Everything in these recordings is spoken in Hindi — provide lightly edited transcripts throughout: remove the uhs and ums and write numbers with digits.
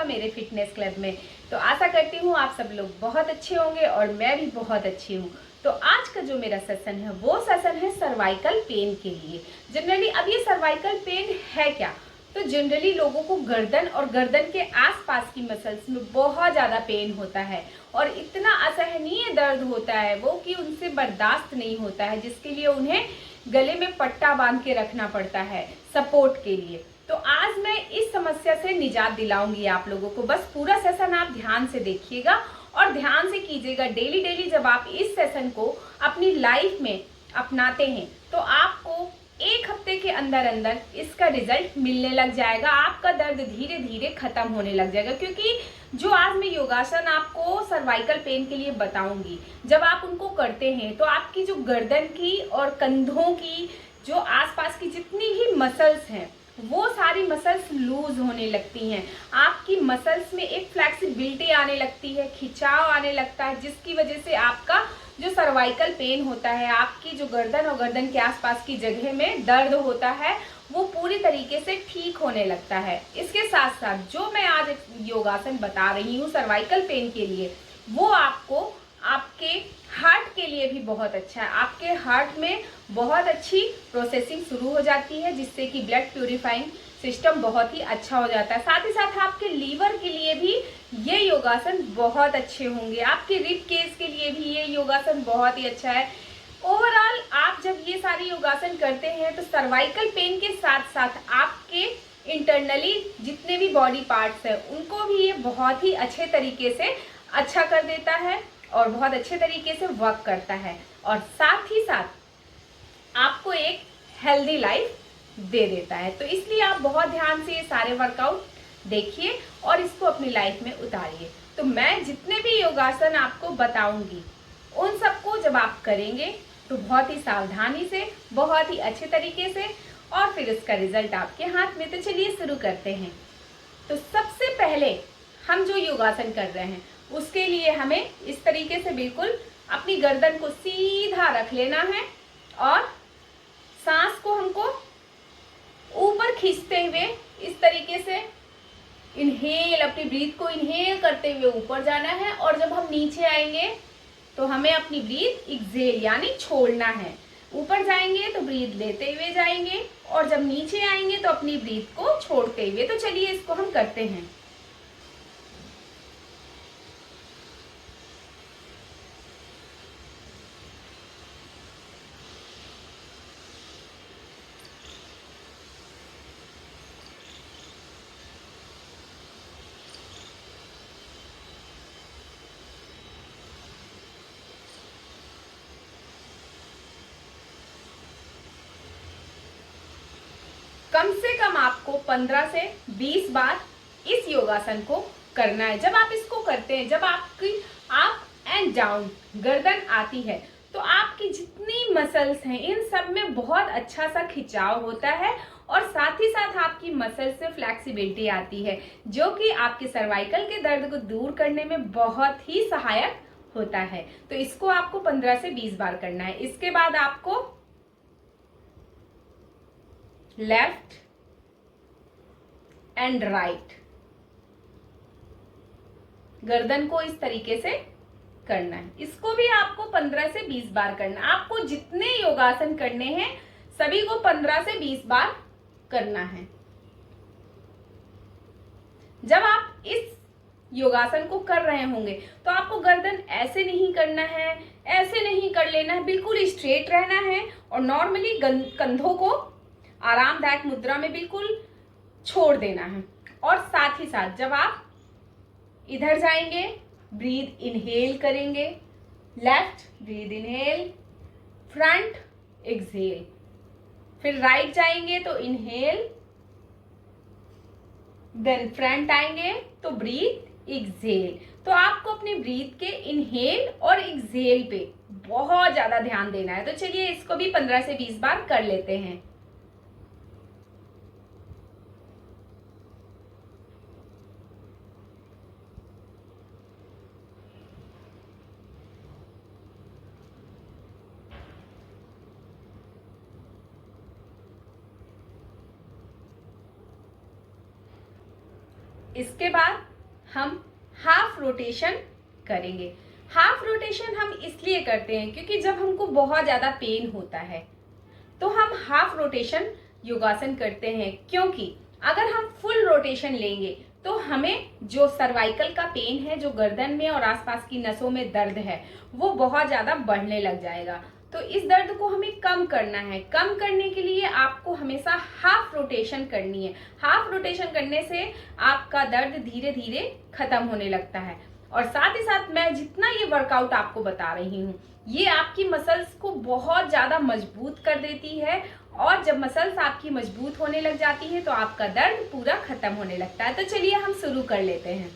आपका मेरे फिटनेस क्लब में। तो आशा करती हूँ आप सब लोग बहुत अच्छे होंगे और मैं भी बहुत अच्छी हूँ। तो आज का जो मेरा सेशन है वो सेशन है सर्वाइकल पेन के लिए। जनरली अब ये सर्वाइकल पेन है क्या? तो जनरली लोगों को गर्दन और गर्दन के आसपास की मसल्स में बहुत ज़्यादा पेन होता है और इतना असहनीय दर्द होता है वो कि उनसे बर्दाश्त नहीं होता है, जिसके लिए उन्हें गले में पट्टा बांध के रखना पड़ता है सपोर्ट के लिए। तो आज मैं इस समस्या से निजात दिलाऊंगी आप लोगों को। बस पूरा सेशन आप ध्यान से देखिएगा और ध्यान से कीजिएगा। डेली डेली जब आप इस सेशन को अपनी लाइफ में अपनाते हैं तो आपको एक हफ्ते के अंदर अंदर इसका रिजल्ट मिलने लग जाएगा। आपका दर्द धीरे धीरे खत्म होने लग जाएगा, क्योंकि जो आज मैं योगासन आपको सर्वाइकल पेन के लिए बताऊंगी, जब आप उनको करते हैं तो आपकी जो गर्दन की और कंधों की जो आसपास की जितनी भी मसल्स हैं वो सारी मसल्स लूज होने लगती हैं। आपकी मसल्स में एक फ्लेक्सिबिलिटी आने लगती है, खिंचाव आने लगता है, जिसकी वजह से आपका जो सर्वाइकल पेन होता है, आपकी जो गर्दन और गर्दन के आसपास की जगह में दर्द होता है, वो पूरी तरीके से ठीक होने लगता है। इसके साथ साथ जो मैं आज योगासन बता रही हूँ सर्वाइकल पेन के लिए, वो आपको आपके हार्ट के लिए भी बहुत अच्छा है। आपके हार्ट में बहुत अच्छी प्रोसेसिंग शुरू हो जाती है, जिससे कि ब्लड प्यूरिफाइंग सिस्टम बहुत ही अच्छा हो जाता है। साथ ही साथ आपके लीवर के लिए भी ये योगासन बहुत अच्छे होंगे। आपके रिब केस के लिए भी ये योगासन बहुत ही अच्छा है। ओवरऑल आप जब ये सारे योगासन करते हैं तो सर्वाइकल पेन के साथ साथ आपके इंटरनली जितने भी बॉडी पार्ट्स हैं उनको भी ये बहुत ही अच्छे तरीके से अच्छा कर देता है और बहुत अच्छे तरीके से वर्क करता है, और साथ ही साथ आपको एक हेल्दी लाइफ दे देता है। तो इसलिए आप बहुत ध्यान से ये सारे वर्कआउट देखिए और इसको अपनी लाइफ में उतारिए। तो मैं जितने भी योगासन आपको बताऊंगी उन सबको जब आप करेंगे तो बहुत ही सावधानी से, बहुत ही अच्छे तरीके से, और फिर इसका रिजल्ट आपके हाथ में। तो चलिए शुरू करते हैं। तो सबसे पहले हम जो योगासन कर रहे हैं उसके लिए हमें इस तरीके से बिल्कुल अपनी गर्दन को सीधा रख लेना है और सांस को हमको ऊपर खींचते हुए इस तरीके से इनहेल, अपनी ब्रीथ को इनहेल करते हुए ऊपर जाना है, और जब हम नीचे आएंगे तो हमें अपनी ब्रीथ एक्सहेल यानी छोड़ना है। ऊपर जाएंगे तो ब्रीथ लेते हुए जाएंगे और जब नीचे आएंगे तो अपनी ब्रीथ को छोड़ते हुए। तो चलिए इसको हम करते हैं। कम से कम आपको 15 से 20 बार इस योगासन को करना है। जब आप इसको करते हैं, जब आपकी अप एंड डाउन गर्दन आती है तो आपकी जितनी मसल्स हैं इन सब में बहुत अच्छा सा खिंचाव होता है और साथ ही साथ आपकी मसल्स में फ्लेक्सिबिलिटी आती है, जो कि आपके सर्वाइकल के दर्द को दूर करने में बहुत ही सहायक होता है। तो इसको आपको 15 से 20 बार करना है। इसके बाद आपको लेफ्ट एंड राइट गर्दन को इस तरीके से करना है। इसको भी आपको 15 से 20 बार करना है। आपको जितने योगासन करने हैं सभी को 15 से 20 बार करना है। जब आप इस योगासन को कर रहे होंगे तो आपको गर्दन ऐसे नहीं करना है, ऐसे नहीं कर लेना है, बिल्कुल स्ट्रेट रहना है और नॉर्मली कंधों को आरामदायक मुद्रा में बिल्कुल छोड़ देना है। और साथ ही साथ जब आप इधर जाएंगे ब्रीथ इनहेल करेंगे, left breath inhale, front exhale, फिर राइट जाएंगे तो इनहेल, देन फ्रंट आएंगे तो ब्रीथ एक्सहेल। तो आपको अपने ब्रीथ के इनहेल और एक्सहेल पे बहुत ज्यादा ध्यान देना है। तो चलिए इसको भी 15 से 20 बार कर लेते हैं। इसके बाद हम हाफ रोटेशन करेंगे। हाफ रोटेशन हम इसलिए करते हैं क्योंकि जब हमको बहुत ज़्यादा पेन होता है तो हम हाफ रोटेशन योगासन करते हैं, क्योंकि अगर हम फुल रोटेशन लेंगे तो हमें जो सर्वाइकल का पेन है, जो गर्दन में और आसपास की नसों में दर्द है, वो बहुत ज़्यादा बढ़ने लग जाएगा। तो इस दर्द को हमें कम करना है। कम करने के लिए आपको हमेशा हाफ रोटेशन करनी है। हाफ रोटेशन करने से आपका दर्द धीरे धीरे खत्म होने लगता है। और साथ ही साथ मैं जितना ये वर्कआउट आपको बता रही हूँ, ये आपकी मसल्स को बहुत ज़्यादा मजबूत कर देती है, और जब मसल्स आपकी मजबूत होने लग जाती है तो आपका दर्द पूरा खत्म होने लगता है। तो चलिए हम शुरू कर लेते हैं।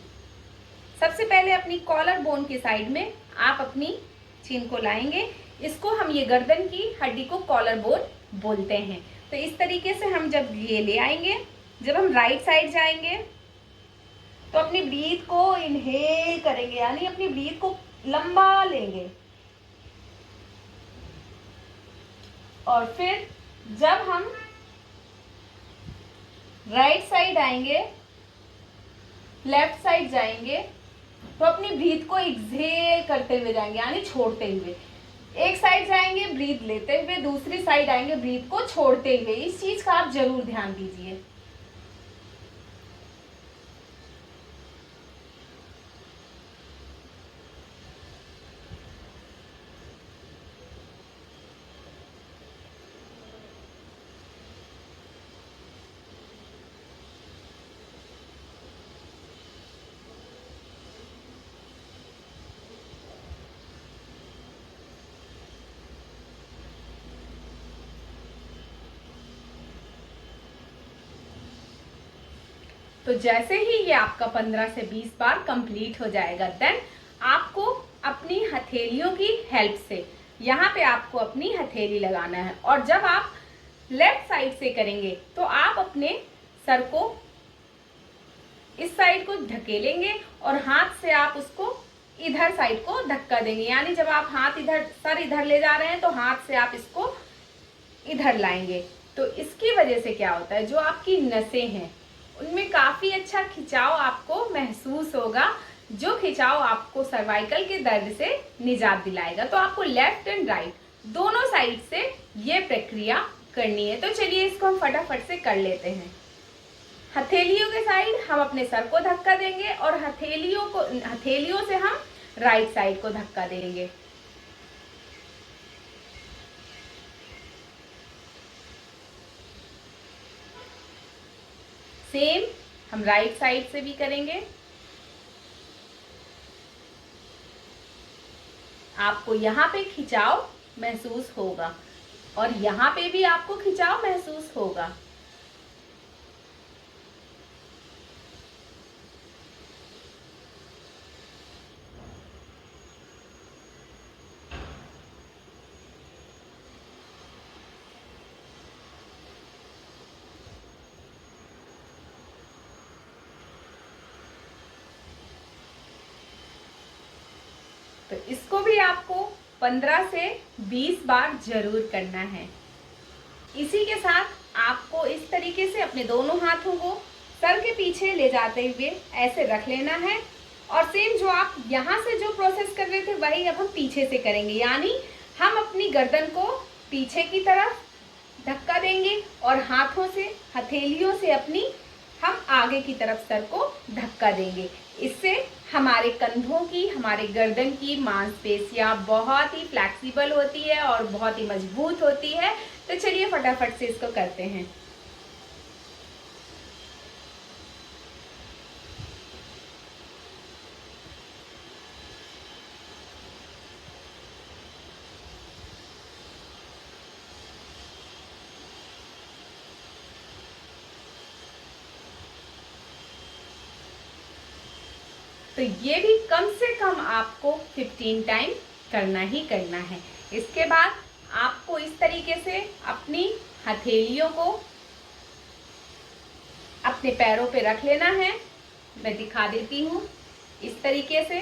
सबसे पहले अपनी कॉलर बोन के साइड में आप अपनी चीन को लाएंगे। इसको हम ये गर्दन की हड्डी को कॉलर बोन बोलते हैं। तो इस तरीके से हम जब ये ले आएंगे, जब हम राइट साइड जाएंगे तो अपनी ब्रीथ को इनहेल करेंगे, यानी अपनी ब्रीथ को लंबा लेंगे। और फिर जब हम राइट साइड आएंगे, लेफ्ट साइड जाएंगे, तो अपनी ब्रीथ को एक्सहेल करते हुए जाएंगे, यानी छोड़ते हुए। एक साइड जाएंगे ब्रीथ लेते हुए, दूसरी साइड आएंगे ब्रीथ को छोड़ते हुए। इस चीज का आप जरूर ध्यान दीजिए। तो जैसे ही ये आपका 15 से 20 बार कंप्लीट हो जाएगा, देन आपको अपनी हथेलियों की हेल्प से यहाँ पे आपको अपनी हथेली लगाना है। और जब आप लेफ्ट साइड से करेंगे तो आप अपने सर को इस साइड को धकेलेंगे और हाथ से आप उसको इधर साइड को धक्का देंगे। यानी जब आप हाथ इधर, सर इधर ले जा रहे हैं तो हाथ से आप इसको इधर लाएंगे। तो इसकी वजह से क्या होता है, जो आपकी नसें हैं उनमें काफी अच्छा खिंचाव आपको महसूस होगा, जो खिंचाव आपको सर्वाइकल के दर्द से निजात दिलाएगा। तो आपको लेफ्ट एंड राइट दोनों साइड से ये प्रक्रिया करनी है। तो चलिए इसको हम फटाफट से कर लेते हैं। हथेलियों के साइड हम अपने सर को धक्का देंगे और हथेलियों से हम राइट साइड को धक्का देंगे। सेम हम राइट साइड से भी करेंगे। आपको यहाँ पे खिंचाव महसूस होगा और यहाँ पे भी आपको खिंचाव महसूस होगा। तो इसको भी आपको 15 से 20 बार जरूर करना है। इसी के साथ आपको इस तरीके से अपने दोनों हाथों को सर के पीछे ले जाते हुए ऐसे रख लेना है। और सेम जो आप यहाँ से जो प्रोसेस कर रहे थे वही अब हम पीछे से करेंगे। यानी हम अपनी गर्दन को पीछे की तरफ धक्का देंगे और हाथों से, हथेलियों से अपनी हम आगे की तरफ सर को धक्का देंगे। इससे हमारे कंधों की, हमारे गर्दन की मांसपेशियां बहुत ही फ्लैक्सिबल होती है और बहुत ही मजबूत होती है। तो चलिए फटाफट से इसको करते हैं। तो ये भी कम से कम आपको 15 टाइम करना ही करना है। इसके बाद आपको इस तरीके से अपनी हथेलियों को अपने पैरों पे रख लेना है। मैं दिखा देती हूँ इस तरीके से,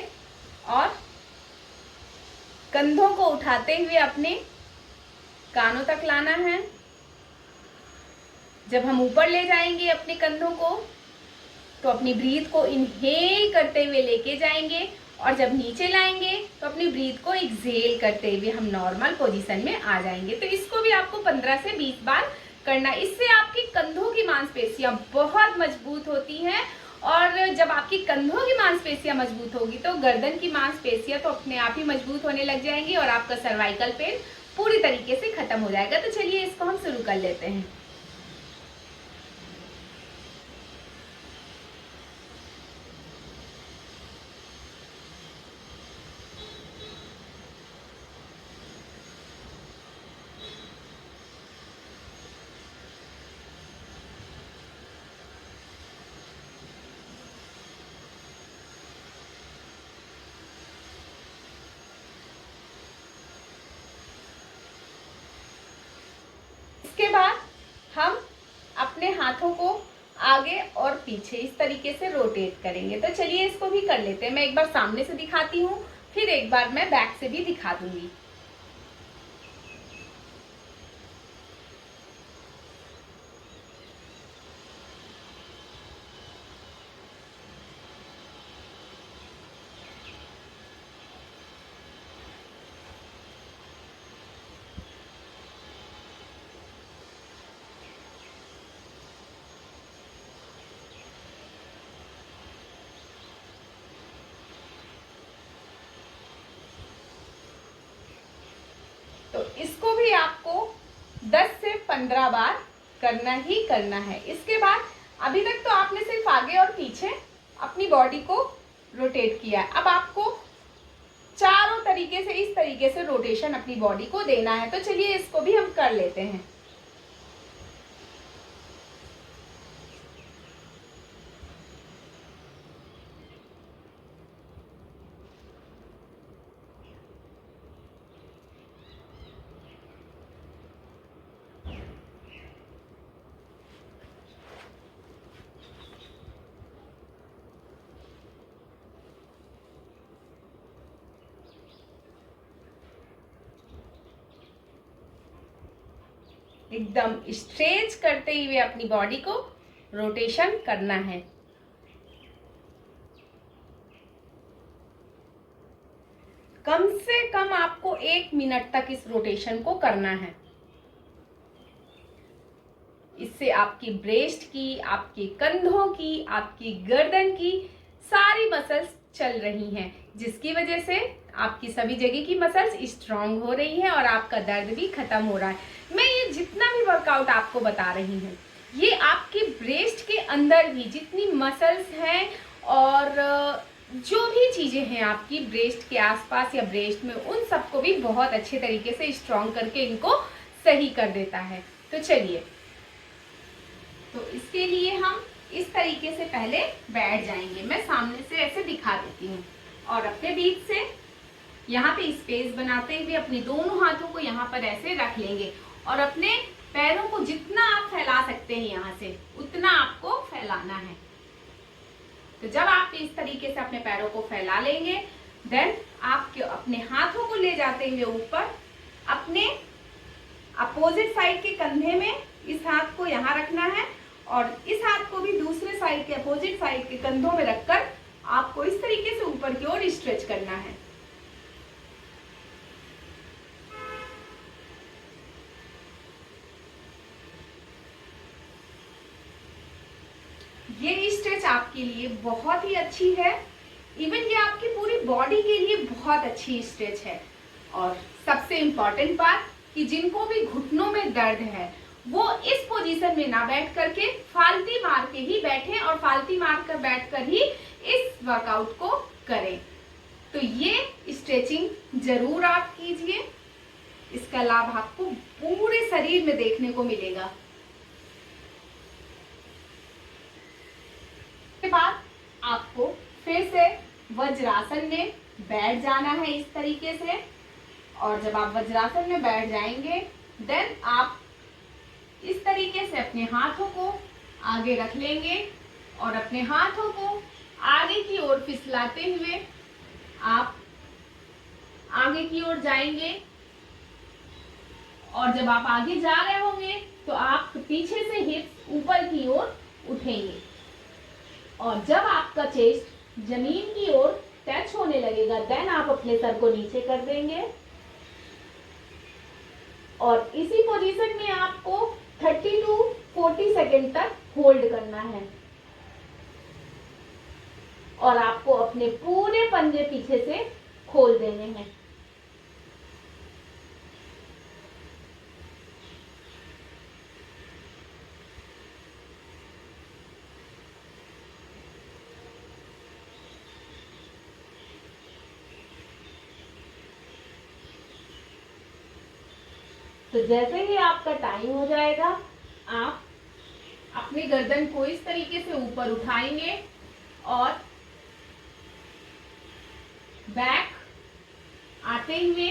और कंधों को उठाते हुए अपने कानों तक लाना है। जब हम ऊपर ले जाएंगे अपने कंधों को तो अपनी ब्रीथ को इनहेल करते हुए लेके जाएंगे और जब नीचे लाएंगे तो अपनी ब्रीथ को एक्सहेल करते हुए हम नॉर्मल पोजीशन में आ जाएंगे। तो इसको भी आपको 15 से 20 बार करना। इससे आपकी कंधों की मांसपेशियां बहुत मजबूत होती हैं और जब आपकी कंधों की मांसपेशियां मजबूत होगी तो गर्दन की मांसपेशियां तो अपने आप ही मजबूत होने लग जाएंगी और आपका सर्वाइकल पेन पूरी तरीके से खत्म हो जाएगा। तो चलिए इसको हम शुरू कर लेते हैं। इसके बाद हम अपने हाथों को आगे और पीछे इस तरीके से रोटेट करेंगे। तो चलिए इसको भी कर लेते हैं। मैं एक बार सामने से दिखाती हूँ, फिर एक बार मैं बैक से भी दिखा दूंगी। तो इसको भी आपको 10 से 15 बार करना ही करना है। इसके बाद अभी तक तो आपने सिर्फ आगे और पीछे अपनी बॉडी को रोटेट किया है। अब आपको चारों तरीके से इस तरीके से रोटेशन अपनी बॉडी को देना है। तो चलिए इसको भी हम कर लेते हैं। एकदम स्ट्रेच करते हुए अपनी बॉडी को रोटेशन करना है। कम से कम आपको 1 मिनट तक इस रोटेशन को करना है। इससे आपकी ब्रेस्ट की, आपके कंधों की, आपकी गर्दन की सारी मसल्स चल रही हैं, जिसकी वजह से आपकी सभी जगह की मसल्स स्ट्रांग हो रही हैं और आपका दर्द भी खत्म हो रहा है। मैं ये जितना भी वर्कआउट आपको बता रही हूँ, ये आपके ब्रेस्ट के अंदर भी जितनी मसल्स हैं और जो भी चीज़ें हैं आपकी ब्रेस्ट के आसपास या ब्रेस्ट में, उन सबको भी बहुत अच्छे तरीके से स्ट्रांग करके इनको सही कर देता है। तो चलिए, तो इसके लिए हम इस तरीके से पहले बैठ जाएंगे। मैं सामने से ऐसे दिखा देती हूँ और अपने बीच से यहाँ पे स्पेस बनाते हुए अपने दोनों हाथों को यहाँ पर ऐसे रख लेंगे और अपने पैरों को जितना आप फैला सकते हैं यहाँ से उतना आपको फैलाना है। तो जब आप इस तरीके से अपने पैरों को फैला लेंगे, देन आप अपने हाथों को ले जाते हुए ऊपर अपने अपोजिट साइड के कंधे में इस हाथ को यहाँ रखना है और इस हाथ को भी दूसरे साइड के अपोजिट साइड के कंधों में रखकर आपको इस तरीके से ऊपर की ओर स्ट्रेच करना है। ये स्ट्रेच आपके लिए बहुत ही अच्छी है। इवन ये आपकी पूरी बॉडी के लिए बहुत अच्छी स्ट्रेच है। और सबसे इम्पॉर्टेंट बात कि जिनको भी घुटनों में दर्द है वो इस पोजीशन में ना बैठ करके फालती मार के ही बैठें और फालती मार कर बैठ कर ही इस वर्कआउट को करें। तो ये स्ट्रेचिंग जरूर आप कीजिए, इसका लाभ आपको पूरे शरीर में देखने को मिलेगा। के बाद आपको फिर से वज्रासन में बैठ जाना है इस तरीके से। और जब आप वज्रासन में बैठ जाएंगे, देन आप इस तरीके से अपने हाथों को आगे रख लेंगे और अपने हाथों को आगे की ओर फिसलाते हुए आप आगे की ओर जाएंगे। और जब आप आगे जा रहे होंगे तो आप पीछे से हिप्स ऊपर की ओर उठेंगे और जब आपका चेस्ट जमीन की ओर टच होने लगेगा देन आप अपने सर को नीचे कर देंगे और इसी पोजीशन में आपको 30 टू 40 सेकेंड तक होल्ड करना है और आपको अपने पूरे पंजे पीछे से खोल देने हैं। तो जैसे ही आपका टाइम हो जाएगा आप अपनी गर्दन को इस तरीके से ऊपर उठाएंगे और बैक आते हुए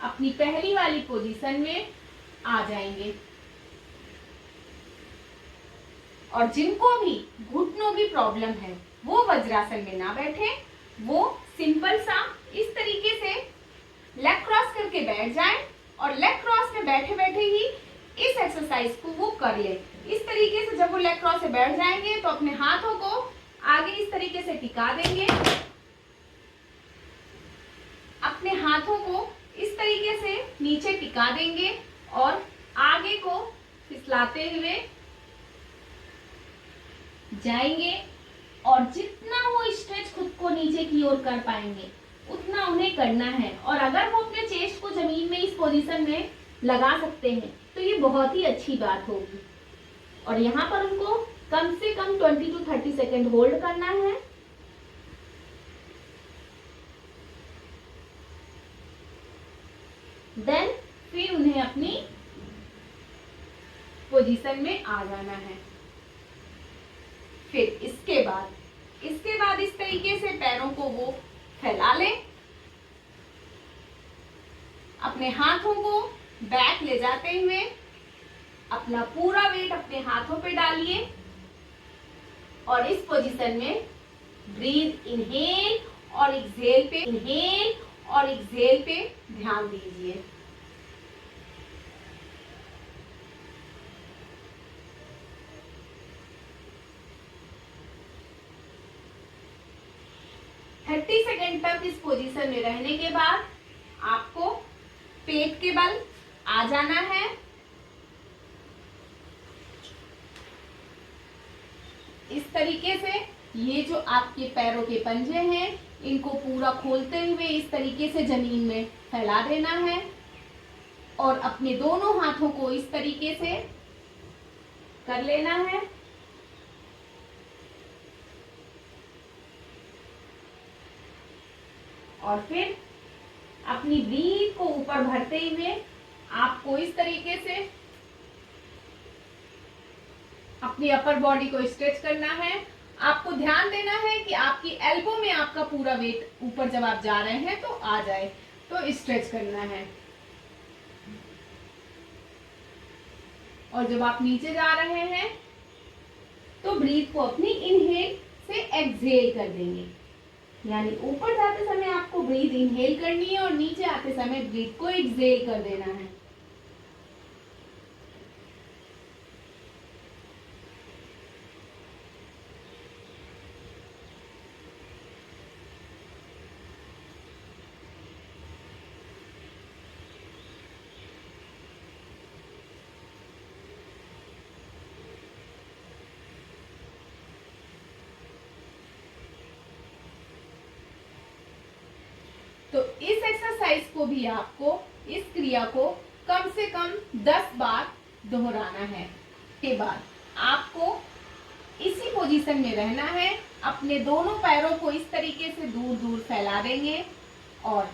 अपनी पहली वाली पोजीशन में आ जाएंगे। और जिनको भी घुटनों की प्रॉब्लम है वो वज्रासन में ना बैठे, वो सिंपल सा इस तरीके से लेग क्रॉस करके बैठ जाएं और लेग क्रॉस में बैठे बैठे ही इस एक्सरसाइज को वो कर ले। इस तरीके से जब वो लेग क्रॉस से बैठ जाएंगे तो अपने हाथों को आगे इस तरीके से टिका देंगे, अपने हाथों को इस तरीके से नीचे टिका देंगे और आगे को फिसलाते हुए जाएंगे और जितना वो स्ट्रेच खुद को नीचे की ओर कर पाएंगे उतना उन्हें करना है। और अगर वो अपने चेस्ट को जमीन में इस पोजीशन में लगा सकते हैं तो ये बहुत ही अच्छी बात होगी। और यहाँ पर उनको कम से कम 20 टू 30 सेकेंड होल्ड करना है। देन फिर उन्हें अपनी पोजीशन में आ जाना है। फिर इसके बाद इस तरीके से पैरों को वो फैला लें, अपने हाथों को बैक ले जाते हुए अपना पूरा वेट अपने हाथों पे डालिए और इस पोजीशन में ब्रीथ इनहेल और एक्सहेल पे ध्यान दीजिए। थर्टी सेकेंड तक इस पोजीशन में रहने के बाद आपको पेट के बल आ जाना है। इस तरीके से ये जो आपके पैरों के पंजे हैं इनको पूरा खोलते हुए इस तरीके से जमीन में फैला देना है और अपने दोनों हाथों को इस तरीके से कर लेना है। और फिर अपनी ब्रीथ को ऊपर भरते हुए आपको इस तरीके से अपनी अपर बॉडी को स्ट्रेच करना है। आपको ध्यान देना है कि आपकी एल्बो में आपका पूरा वेट ऊपर जब आप जा रहे हैं तो आ जाए, तो स्ट्रेच करना है। और जब आप नीचे जा रहे हैं तो ब्रीथ को अपनी इनहेल से एक्सहेल कर देंगे, यानी ऊपर जाते समय आपको ब्रीथ इनहेल करनी है और नीचे आते समय ब्रीथ को एक्सहेल कर देना है। तो इस एक्सरसाइज को भी आपको, इस क्रिया को कम से कम 10 बार दोहराना है। के बाद आपको इसी पोजीशन में रहना है। अपने दोनों पैरों को इस तरीके से दूर दूर फैला देंगे और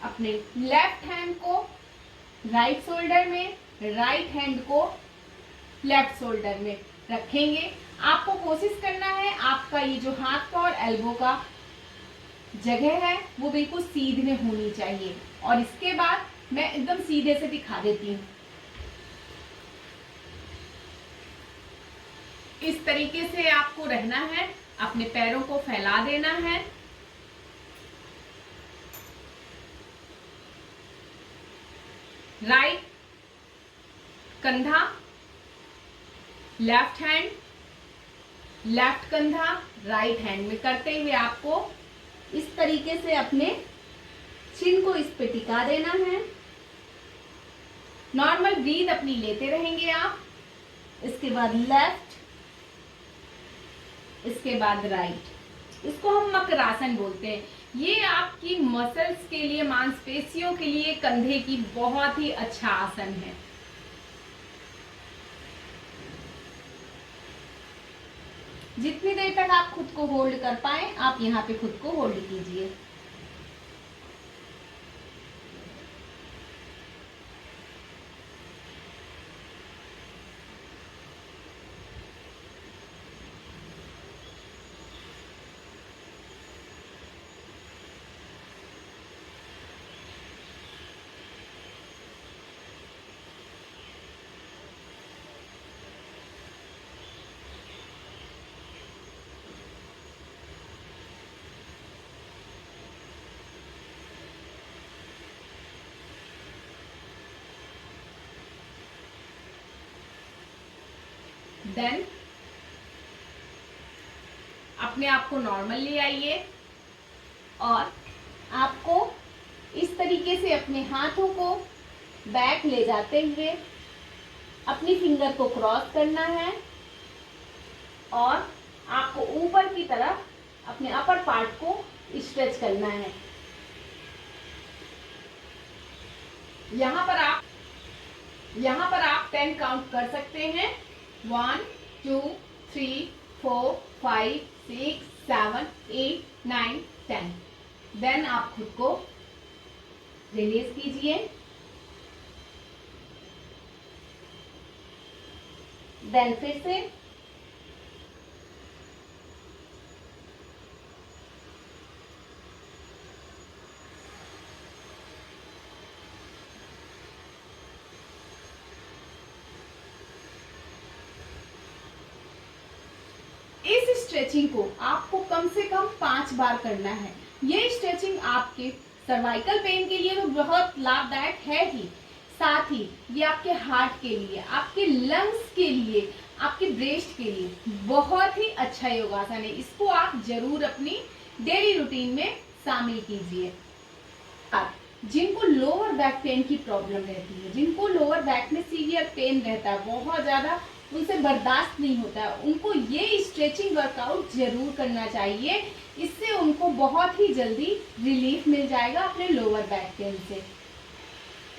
अपने लेफ्ट हैंड को राइट शोल्डर में, राइट हैंड को लेफ्ट शोल्डर में रखेंगे। आपको कोशिश करना है आपका ये जो हाथ का और एल्बो का जगह है वो बिल्कुल सीधे होनी चाहिए। और इसके बाद मैं एकदम सीधे से दिखा देती हूँ। इस तरीके से आपको रहना है, अपने पैरों को फैला देना है। राइट कंधा, लेफ्ट हैंड, लेफ्ट कंधा राइट हैंड में करते हुए आपको इस तरीके से अपने चिन को इस पे टिका देना है। नॉर्मल ब्रीथ अपनी लेते रहेंगे आप। इसके बाद लेफ्ट, इसके बाद राइट। इसको हम मकरासन बोलते हैं। ये आपकी मसल्स के लिए, मांसपेशियों के लिए कंधे की बहुत ही अच्छा आसन है। जितनी देर तक आप खुद को होल्ड कर पाए, आप यहाँ पे खुद को होल्ड कीजिए। देन अपने आप को नॉर्मल ले आइए और आपको इस तरीके से अपने हाथों को बैक ले जाते हुए अपनी फिंगर को क्रॉस करना है और आपको ऊपर की तरफ अपने अपर पार्ट को स्ट्रेच करना है। यहाँ पर आप 10 काउंट कर सकते हैं। 1 2 3 4 5 6 7 8 9 10। देन आप खुद को रिलीज कीजिए। देन फिर से इस स्ट्रेचिंग को आपको कम से कम 5 बार करना है। ये स्ट्रेचिंग आपके सर्वाइकल पेन के लिए तो बहुत लाभदायक है ही, साथ ही ये आपके हार्ट के लिए, आपके लंग्स के लिए, आपके ब्रेस्ट के लिए बहुत ही अच्छा योगासन है। इसको आप जरूर अपनी डेली रूटीन में शामिल कीजिए। जिनको लोअर बैक पेन की प्रॉब्लम रहती है, जिनको लोअर बैक में सीवियर पेन रहता है, बहुत ज्यादा उनसे बर्दाश्त नहीं होता है, उनको ये स्ट्रेचिंग वर्कआउट जरूर करना चाहिए। इससे उनको बहुत ही जल्दी रिलीफ मिल जाएगा अपने लोअर बैक पेन से।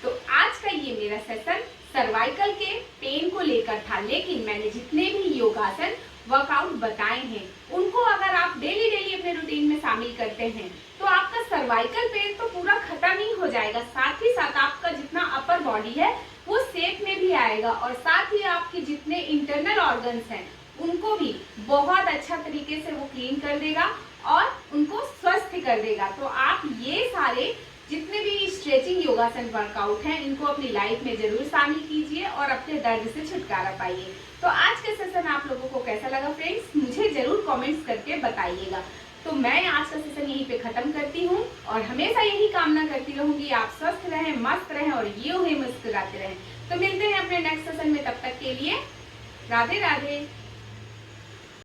तो आज का ये मेरा सेशन सर्वाइकल के पेन को लेकर था, लेकिन मैंने जितने भी योगासन वर्कआउट बताए हैं उनको अगर आप डेली अपने रूटीन में शामिल करते हैं तो आपका सर्वाइकल पेन तो पूरा खत्म ही हो जाएगा। साथ ही साथ आपका जितना अपर बॉडी है वो शेप में भी आएगा और साथ ही आपके जितने इंटरनल ऑर्गन्स हैं उनको भी बहुत अच्छा तरीके से वो क्लीन कर देगा और उनको स्वस्थ कर देगा। तो आप ये सारे जितने भी स्ट्रेचिंग योगासन वर्कआउट हैं इनको अपनी लाइफ में जरूर शामिल कीजिए और अपने दर्द से छुटकारा पाइए। तो आज का सेशन आप लोगों को कैसा लगा फ्रेंड्स, मुझे जरूर कमेंट्स करके बताइएगा। तो मैं आज का सेशन यहीं पे खत्म करती हूँ और हमेशा यही कामना करती रहूंगी आप स्वस्थ रहें, मस्त रहें और ये हुए मुस्कुराते रहें। तो मिलते हैं अपने नेक्स्ट सेशन में, तब तक के लिए राधे राधे।